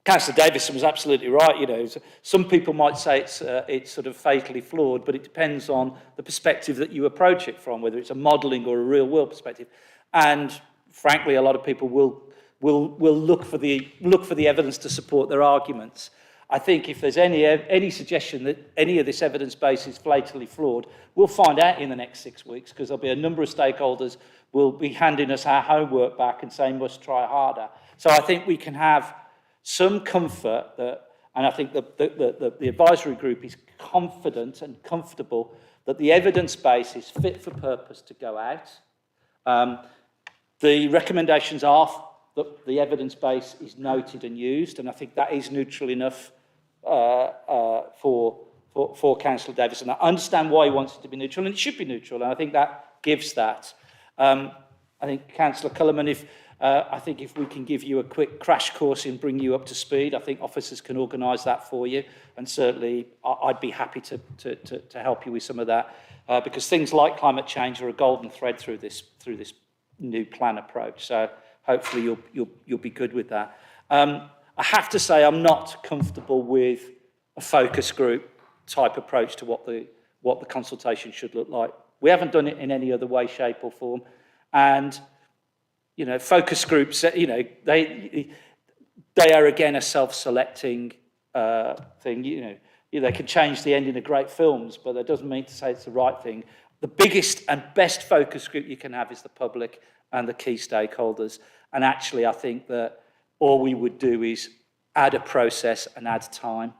Councillor Davison was absolutely right. Some people might say it's sort of fatally flawed, but it depends on the perspective that you approach it from, whether it's a modelling or a real world perspective. And frankly, a lot of people will look for the evidence to support their arguments. I think if there's any suggestion that any of this evidence base is fatally flawed, we'll find out in the next 6 weeks, because there'll be a number of stakeholders will be handing us our homework back and saying, must try harder. So I think we can have some comfort that, and I think the advisory group is confident and comfortable that the evidence base is fit for purpose to go out. The recommendations are that the evidence base is noted and used, and I think that is neutral enough for Councillor Davison. I understand why he wants it to be neutral, and it should be neutral, and I think that gives that. I think Councillor Cullerman, I think if we can give you a quick crash course in bringing you up to speed, I think officers can organise that for you, and certainly I'd be happy to help you with some of that, because things like climate change are a golden thread through this new plan approach. So hopefully you'll be good with that. I have to say I'm not comfortable with a focus group type approach to what the consultation should look like. We haven't done it in any other way, shape or form. And, focus groups, they are again a self-selecting thing. They can change the ending of great films, but that doesn't mean to say it's the right thing. The biggest and best focus group you can have is the public and the key stakeholders. And actually, I think that all we would do is add a process and add time.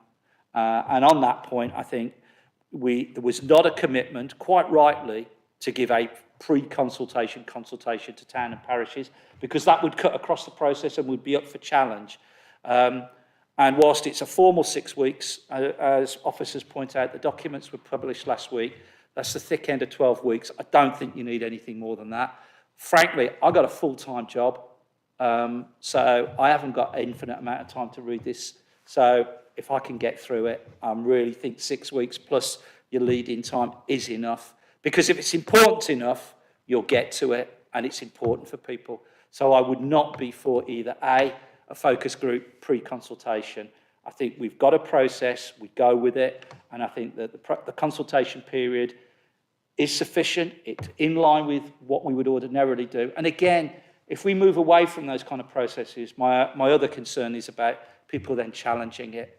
And on that point, I think there was not a commitment, quite rightly, to give a pre-consultation consultation to town and parishes, because that would cut across the process and would be up for challenge. And whilst it's a formal 6 weeks, as officers point out, the documents were published last week. That's the thick end of 12 weeks. I don't think you need anything more than that. Frankly, I've got a full-time job, so I haven't got an infinite amount of time to read this. So if I can get through it, I really think 6 weeks plus your lead-in time is enough. Because if it's important enough, you'll get to it, and it's important for people. So I would not be for either a focus group pre-consultation. I think we've got a process, we go with it, and I think that the consultation period is sufficient. It's in line with what we would ordinarily do. And again, if we move away from those kind of processes, my other concern is about people then challenging it.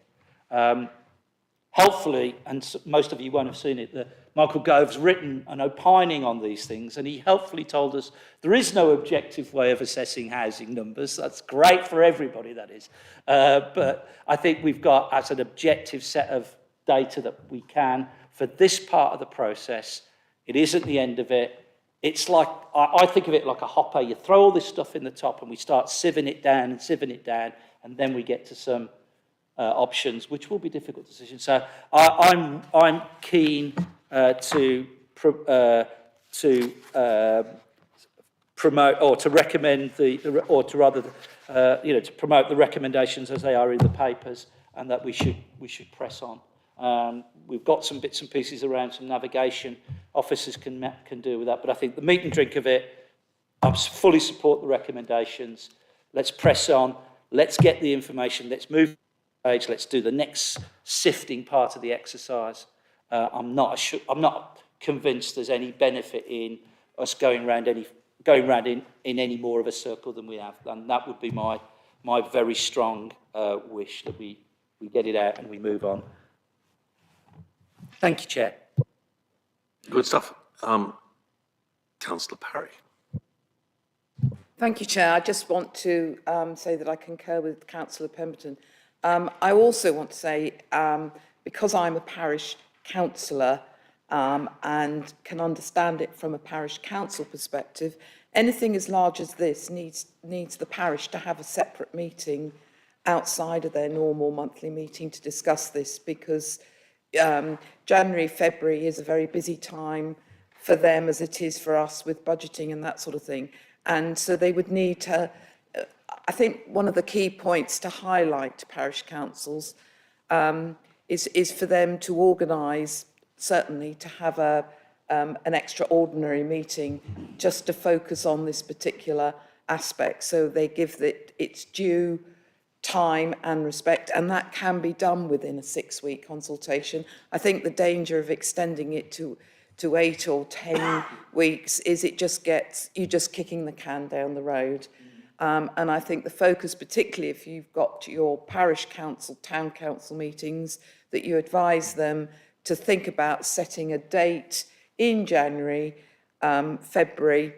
helpfully, and most of you won't have seen it, that Michael Gove's written an opining on these things, and he helpfully told us there is no objective way of assessing housing numbers. That's great for everybody, that is. But I think we've got as an objective set of data that we can for this part of the process. It isn't the end of it. It's like, I think of it like a hopper. You throw all this stuff in the top and we start sieving it down, and then we get to some options, which will be difficult decisions. So I'm keen to promote or to recommend to promote the recommendations as they are in the papers, and that we should press on. We've got some bits and pieces around some navigation. Officers can deal with that, but I think the meat and drink of it, I fully support the recommendations. Let's press on. Let's get the information. Let's move page. Let's do the next sifting part of the exercise. I'm not convinced there's any benefit in us going round in any more of a circle than we have, and that would be my very strong wish, that we get it out and we move on. Thank you, Chair. Good stuff. Councillor Parry. Thank you, Chair. I just want to say that I concur with Councillor Pemberton. I also want to say, because I'm a parish councillor and can understand it from a parish council perspective, anything as large as this needs the parish to have a separate meeting outside of their normal monthly meeting to discuss this, because January, February is a very busy time for them as it is for us with budgeting and that sort of thing. And so they would need to, I think one of the key points to highlight to parish councils is for them to organise, certainly to have an extraordinary meeting just to focus on this particular aspect, so they give it its due time and respect, and that can be done within a 6-week consultation. I think the danger of extending it to 8 or 10 weeks is you just kicking the can down the road. And I think the focus, particularly if you've got your parish council, town council meetings, that you advise them to think about setting a date in January, February,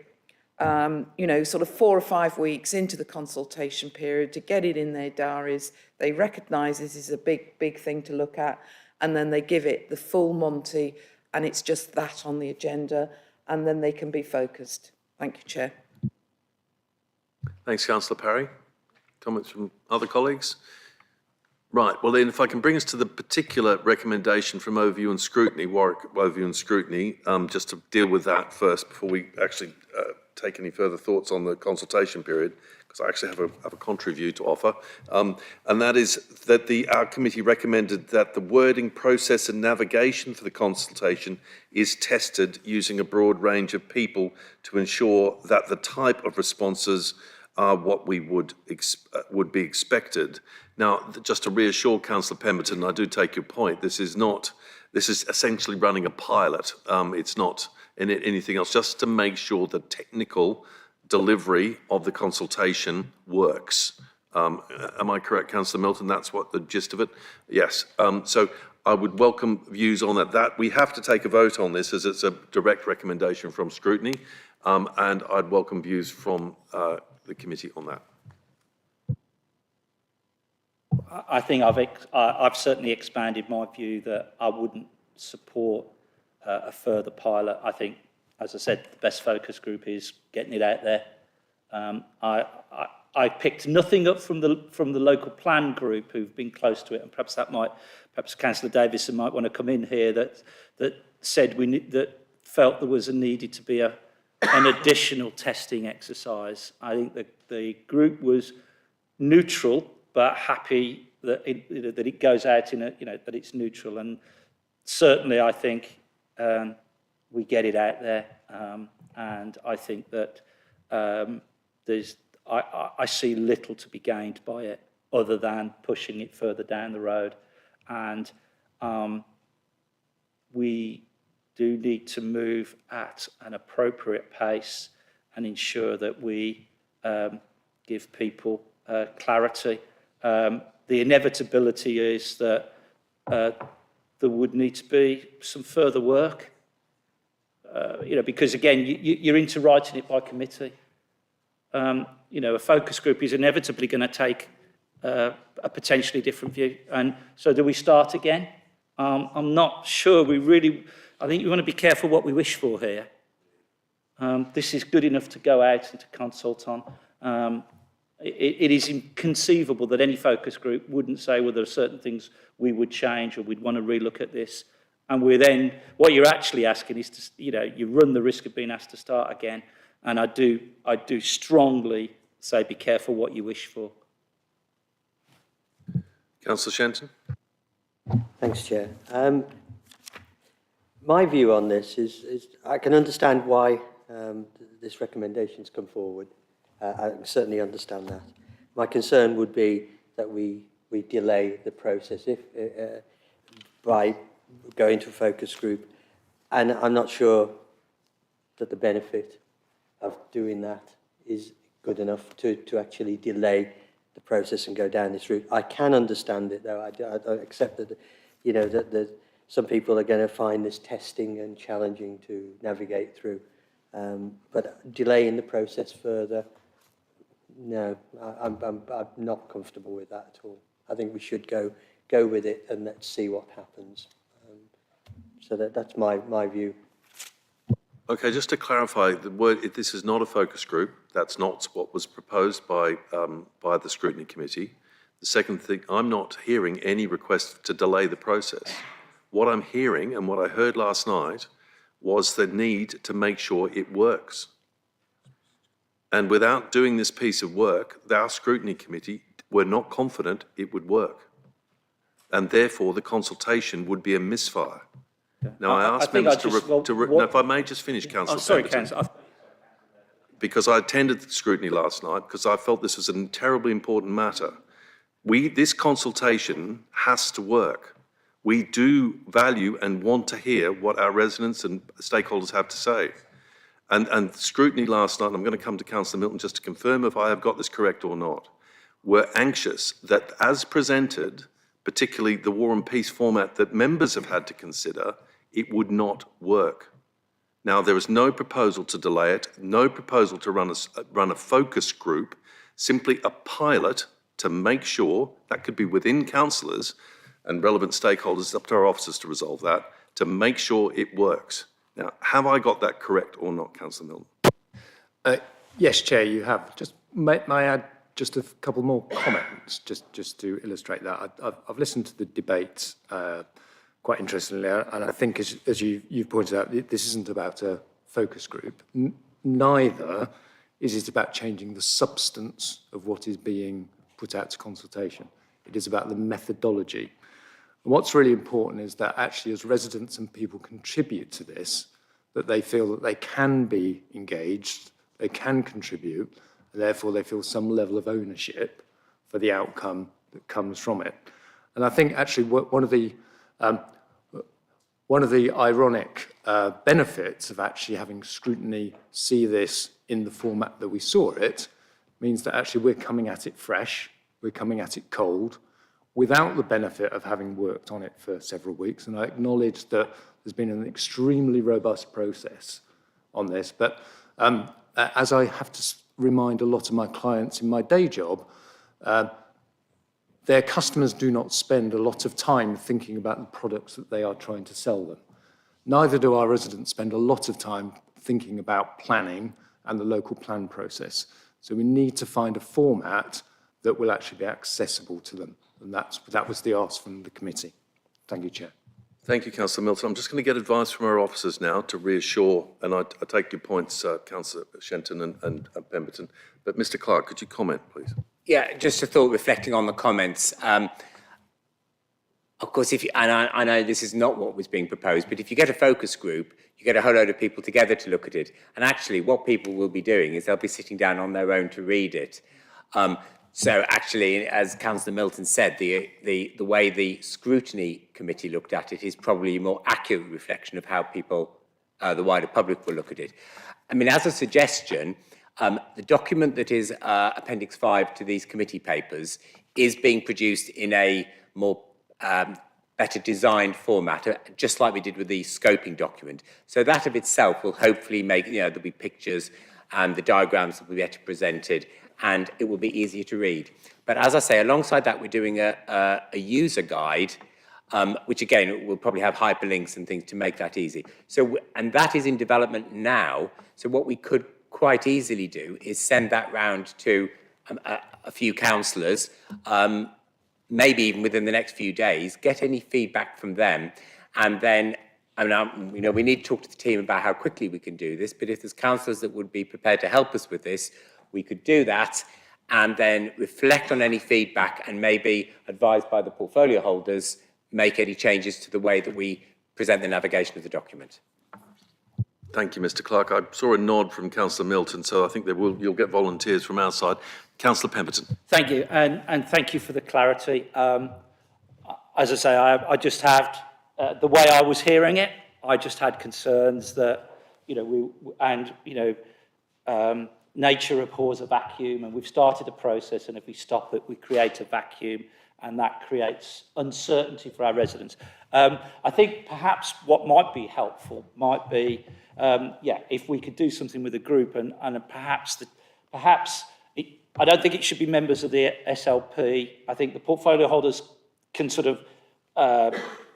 sort of 4 or 5 weeks into the consultation period, to get it in their diaries. They recognise this is a big thing to look at, and then they give it the full Monty, and it's just that on the agenda, and then they can be focused. Thank you, Chair. Thanks, Councillor Parry. Comments from other colleagues? Right, well then, if I can bring us to the particular recommendation from Overview and Scrutiny, Warwick Overview and Scrutiny, just to deal with that first before we actually take any further thoughts on the consultation period, because I actually have a contrary view to offer, and that is that our committee recommended that the wording, process and navigation for the consultation is tested using a broad range of people to ensure that the type of responses are what we would be expected. Now, just to reassure Councillor Pemberton, I do take your point. This is essentially running a pilot. It's not anything else, just to make sure the technical delivery of the consultation works. Am I correct, Councillor Milton? That's what the gist of it? Yes. So I would welcome views on that. We have to take a vote on this as it's a direct recommendation from Scrutiny, and I'd welcome views from the committee on that. I think I've certainly expanded my view that I wouldn't support a further pilot. I think, as I said, the best focus group is getting it out there. I picked nothing up from the local plan group who've been close to it, and perhaps Councillor Davison might want to come in here, that said that felt there was needed to be an additional testing exercise. I think that the group was neutral, but happy that it goes out that it's neutral, and certainly I think we get it out there, and I think that I see little to be gained by it other than pushing it further down the road, and we do need to move at an appropriate pace and ensure that we give people clarity. The inevitability is that there would need to be some further work. Because again, you're into writing it by committee. A focus group is inevitably going to take a potentially different view. And so do we start again? I'm not sure I think we want to be careful what we wish for here. This is good enough to go out and to consult on. It is inconceivable that any focus group wouldn't say, well, there are certain things we would change or we'd want to relook at this. And what you're actually asking is to, you run the risk of being asked to start again. And I do strongly say be careful what you wish for. Councillor Shenton? Thanks, Chair. My view on this is I can understand why this recommendation's come forward. I can certainly understand that. My concern would be that we delay the process by going to a focus group, and I'm not sure that the benefit of doing that is good enough to actually delay the process and go down this route. I can understand it, though. I don't accept that, that some people are going to find this testing and challenging to navigate through. But delaying the process further, no, I'm not comfortable with that at all. I think we should go with it and let's see what happens. So that's my view. Okay, just to clarify, this is not a focus group. That's not what was proposed by the Scrutiny Committee. The second thing, I'm not hearing any request to delay the process. What I'm hearing and what I heard last night was the need to make sure it works. And without doing this piece of work, our Scrutiny Committee were not confident it would work. And therefore, the consultation would be a misfire. Now, I asked members if I may just finish, Councillor. Sorry, Councillor. Because I attended the scrutiny last night because I felt this was a terribly important matter. This consultation has to work. We do value and want to hear what our residents and stakeholders have to say. And scrutiny last night, I'm going to come to Councillor Milton just to confirm if I have got this correct or not, were anxious that as presented, particularly the War and Peace format that members have had to consider, it would not work. Now, there is no proposal to delay it, no proposal to run a focus group, simply a pilot to make sure, that could be within councillors and relevant stakeholders, up to our officers to resolve that, to make sure it works. Now, have I got that correct or not, Councillor Milton? Yes, Chair, you have. May I add just a couple more comments, just to illustrate that. I've listened to the debate quite interestingly, and I think, as you've pointed out, this isn't about a focus group. Neither is it about changing the substance of what is being put out to consultation. It is about the methodology. And what's really important is that actually, as residents and people contribute to this, that they feel that they can be engaged, they can contribute, and therefore they feel some level of ownership for the outcome that comes from it. And I think actually one of the ironic benefits of actually having scrutiny see this in the format that we saw it means that actually we're coming at it fresh, we're coming at it cold, without the benefit of having worked on it for several weeks. And I acknowledge that there's been an extremely robust process on this. But as I have to remind a lot of my clients in my day job, their customers do not spend a lot of time thinking about the products that they are trying to sell them. Neither do our residents spend a lot of time thinking about planning and the local plan process. So we need to find a format that will actually be accessible to them. And that was the ask from the committee. Thank you, Chair. Thank you, Councillor Milton. I'm just going to get advice from our officers now to reassure, and I take your points, Councillor Shenton and Pemberton. But Mr. Clark, could you comment, please? Yeah, just a thought reflecting on the comments. Of course, I know this is not what was being proposed, but if you get a focus group, you get a whole load of people together to look at it. And actually, what people will be doing is they'll be sitting down on their own to read it. So actually, as Councillor Milton said, the way the Scrutiny Committee looked at it is probably a more accurate reflection of how people, the wider public, will look at it. I mean, as a suggestion, the document that is Appendix 5 to these committee papers is being produced in a more better designed format, just like we did with the scoping document. So that of itself will hopefully make, there'll be pictures and the diagrams will be better presented and it will be easier to read. But as I say, alongside that, we're doing a user guide, which again, will probably have hyperlinks and things to make that easy. So, and that is in development now. So what we could quite easily do is send that round to a few councillors, maybe even within the next few days, get any feedback from them, and then, we need to talk to the team about how quickly we can do this, but if there's councillors that would be prepared to help us with this, we could do that, and then reflect on any feedback, and maybe, advised by the portfolio holders, make any changes to the way that we present the navigation of the document. Thank you, Mr. Clark. I saw a nod from Councillor Milton, so I think you'll get volunteers from our side. Councillor Pemberton. Thank you, and thank you for the clarity. As I say, I just had, the way I was hearing it, I just had concerns that, nature abhors a vacuum, and we've started a process, and if we stop it, we create a vacuum, and that creates uncertainty for our residents. I think perhaps what might be helpful might be, if we could do something with a group, and I don't think it should be members of the SLP. I think the portfolio holders can sort of,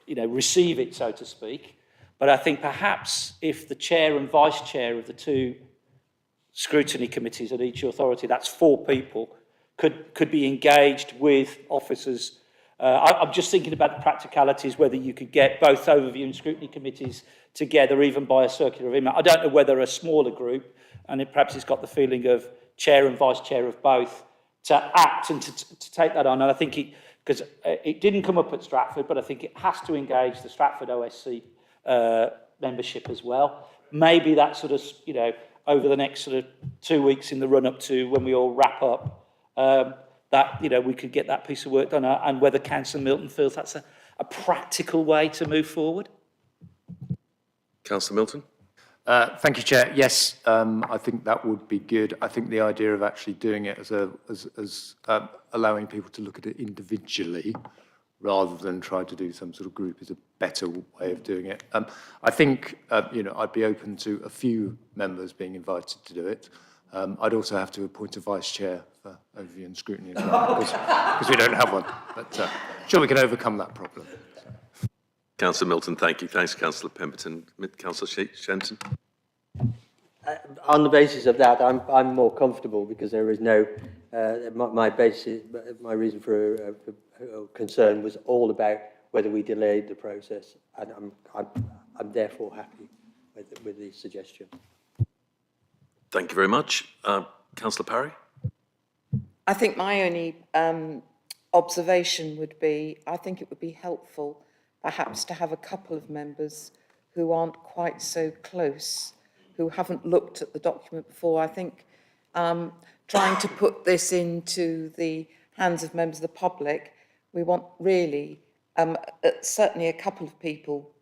receive it, so to speak. But I think perhaps if the chair and vice chair of the two scrutiny committees at each authority, that's 4 people, could be engaged with officers. I'm just thinking about the practicalities, whether you could get both overview and scrutiny committees together, even by a circular email. I don't know whether a smaller group, and perhaps it's got the feeling of chair and vice chair of both, to act and to take that on. And I think because it didn't come up at Stratford, but I think it has to engage the Stratford OSC membership as well. Maybe that sort of, over the next sort of 2 weeks in the run-up to when we all wrap up, that, we could get that piece of work done, and whether Councillor Milton feels that's a practical way to move forward. Councillor Milton. Thank you, Chair. Yes, I think that would be good. I think the idea of actually doing it as allowing people to look at it individually rather than try to do some sort of group is a better way of doing it. I think, I'd be open to a few members being invited to do it. I'd also have to appoint a vice chair for overview and scrutiny as well, because we don't have one. But sure, we can overcome that problem. Councillor Milton, thank you. Thanks, Councillor Pemberton. Councillor Shenton. On the basis of that, I'm more comfortable because there is no, my reason for concern was all about whether we delayed the process, and I'm therefore happy with the suggestion. Thank you very much. Councillor Parry? I think my only observation would be, I think it would be helpful perhaps to have a couple of members who aren't quite so close, who haven't looked at the document before. I think trying to put this into the hands of members of the public, we want really, certainly a couple of people,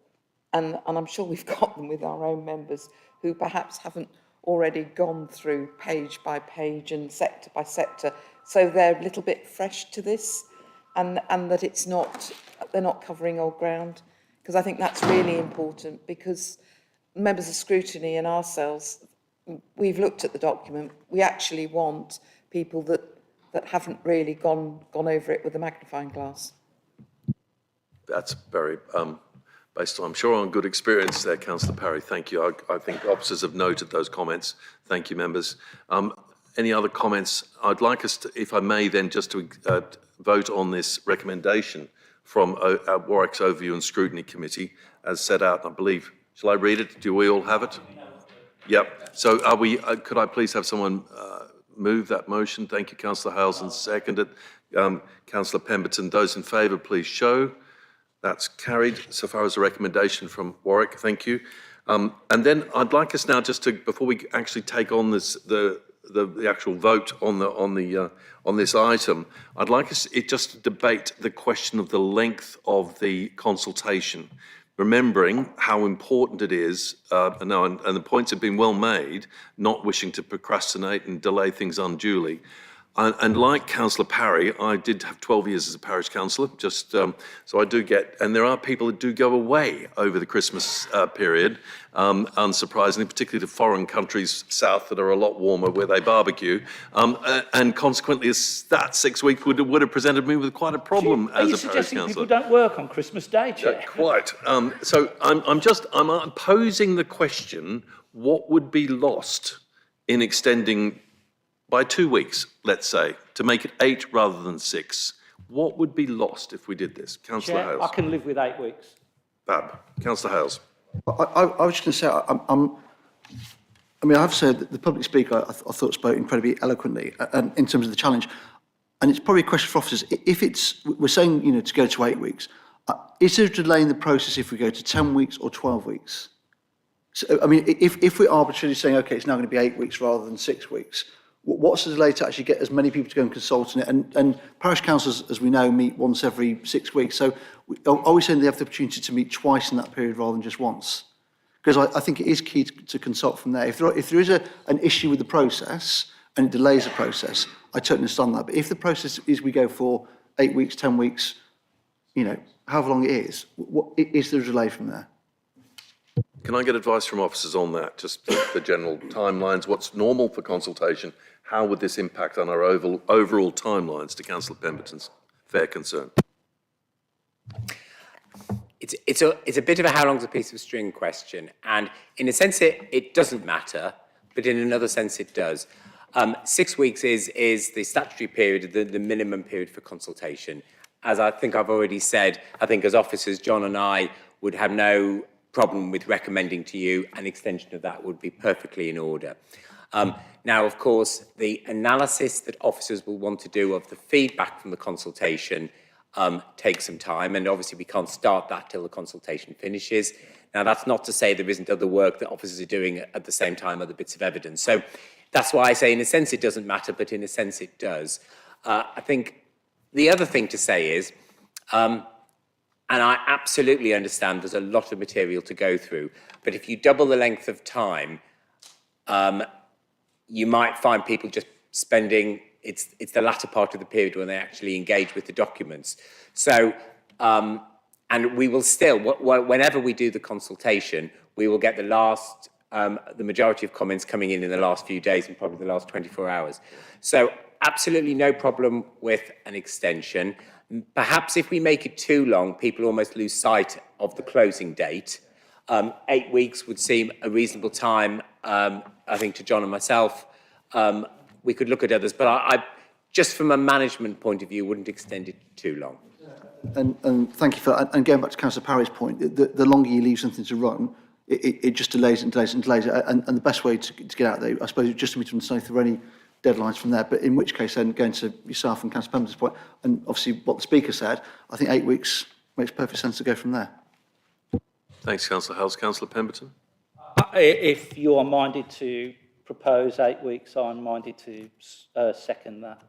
and I'm sure we've got them with our own members, who perhaps haven't already gone through page by page and sector by sector, so they're a little bit fresh to this, and that it's not, they're not covering old ground, because I think that's really important, because members of scrutiny and ourselves, we've looked at the document. We actually want people that haven't really gone over it with a magnifying glass. That's very, based on, I'm sure, on good experience there, Councillor Parry. Thank you. I think officers have noted those comments. Thank you, members. Any other comments? I'd like us to, if I may, then just to vote on this recommendation from Warwick's Overview and Scrutiny Committee, as set out, I believe. Shall I read it? Do we all have it? Yep. So are we, could I please have someone move that motion? Thank you, Councillor Hales, and second it. Councillor Pemberton, those in favour, please show. That's carried so far as a recommendation from Warwick. Thank you. And then I'd like us now just to, before we actually take on this, the actual vote on this item, I'd like us just to debate the question of the length of the consultation, remembering how important it is, and the points have been well made, not wishing to procrastinate and delay things unduly. And like Councillor Parry, I did have 12 years as a parish councillor, so I do get, and there are people that do go away over the Christmas period, unsurprisingly, particularly to foreign countries south that are a lot warmer where they barbecue. And consequently, that 6 weeks would have presented me with quite a problem as a parish councillor. Are you suggesting people don't work on Christmas Day, Chair? Quite. So I'm posing the question, what would be lost in extending by 2 weeks, let's say, to make it 8 rather than 6? What would be lost if we did this? Councillor Chair, Hales. I can live with 8 weeks. Fab. Councillor Hales. I was just going to say, I mean, I have said that the public speaker, I thought, spoke incredibly eloquently and in terms of the challenge. And it's probably a question for officers. If we're saying, to go to 8 weeks, is there a delay in the process if we go to 10 weeks or 12 weeks? So, I mean, if we're arbitrarily saying, OK, it's now going to be 8 weeks rather than 6 weeks, what's the delay to actually get as many people to go and consult on it? And parish councils, as we know, meet once every 6 weeks. So are we saying they have the opportunity to meet twice in that period rather than just once? Because I think it is key to consult from there. If there is an issue with the process and it delays the process, I totally understand that. But if the process is we go for 8 weeks, 10 weeks, however long it is, is there a delay from there? Can I get advice from officers on that? Just the general timelines, what's normal for consultation? How would this impact on our overall timelines, to Councillor Pemberton's fair concern? It's a bit of a how long's a piece of string question. And in a sense, it doesn't matter, but in another sense, it does. 6 weeks is the statutory period, the minimum period for consultation. As I think I've already said, I think as officers, John and I would have no problem with recommending to you an extension of that would be perfectly in order. Now, of course, the analysis that officers will want to do of the feedback from the consultation takes some time, and obviously we can't start that till the consultation finishes. Now, that's not to say there isn't other work that officers are doing at the same time, other bits of evidence. So that's why I say in a sense it doesn't matter, but in a sense it does. I think the other thing to say is, and I absolutely understand there's a lot of material to go through, but if you double the length of time, you might find people just spending, it's the latter part of the period when they actually engage with the documents. So, and we will still, whenever we do the consultation, we will get the majority of comments coming in the last few days and probably the last 24 hours. So absolutely no problem with an extension. Perhaps if we make it too long, people almost lose sight of the closing date. 8 weeks would seem a reasonable time, I think, to John and myself. We could look at others, but I just from a management point of view, wouldn't extend it too long. And thank you for that. And going back to Councillor Parry's point, the longer you leave something to run, it just delays and delays and delays. And the best way to get out there, I suppose, just to understand if there are any deadlines from there. But in which case, then, going to yourself and Councillor Pemberton's point, and obviously what the Speaker said, I think 8 weeks makes perfect sense to go from there. Thanks, Councillor Hales. Councillor Pemberton? If you are minded to propose 8 weeks, I'm minded to second that.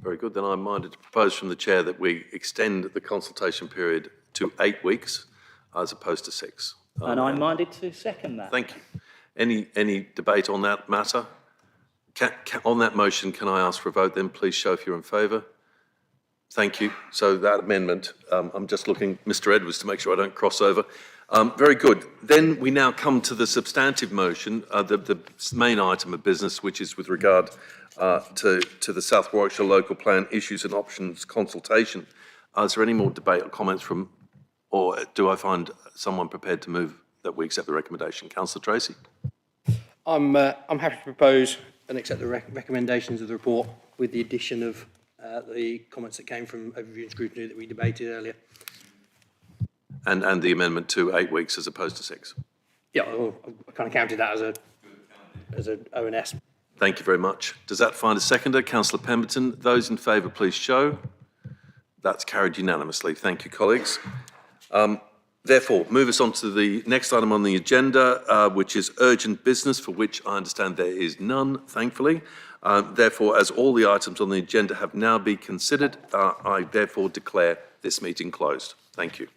Very good. Then I'm minded to propose from the Chair that we extend the consultation period to 8 weeks as opposed to 6. And I'm minded to second that. Thank you. Any debate on that matter? On that motion, can I ask for a vote then? Please show if you're in favour. Thank you. So that amendment, I'm just looking, Mr Edwards, to make sure I don't cross over. Very good. Then we now come to the substantive motion, the main item of business, which is with regard to the South Warwickshire Local Plan Issues and Options Consultation. Is there any more debate or comments from, or do I find someone prepared to move that we accept the recommendation? Councillor Tracy? I'm happy to propose and accept the recommendations of the report with the addition of the comments that came from overview and scrutiny that we debated earlier. And the amendment to 8 weeks as opposed to 6? Yeah, I kind of counted that as an O&S. Thank you very much. Does that find a seconder? Councillor Pemberton. Those in favour, please show. That's carried unanimously. Thank you, colleagues. Therefore, move us on to the next item on the agenda, which is urgent business, for which I understand there is none, thankfully. Therefore, as all the items on the agenda have now been considered, I therefore declare this meeting closed. Thank you.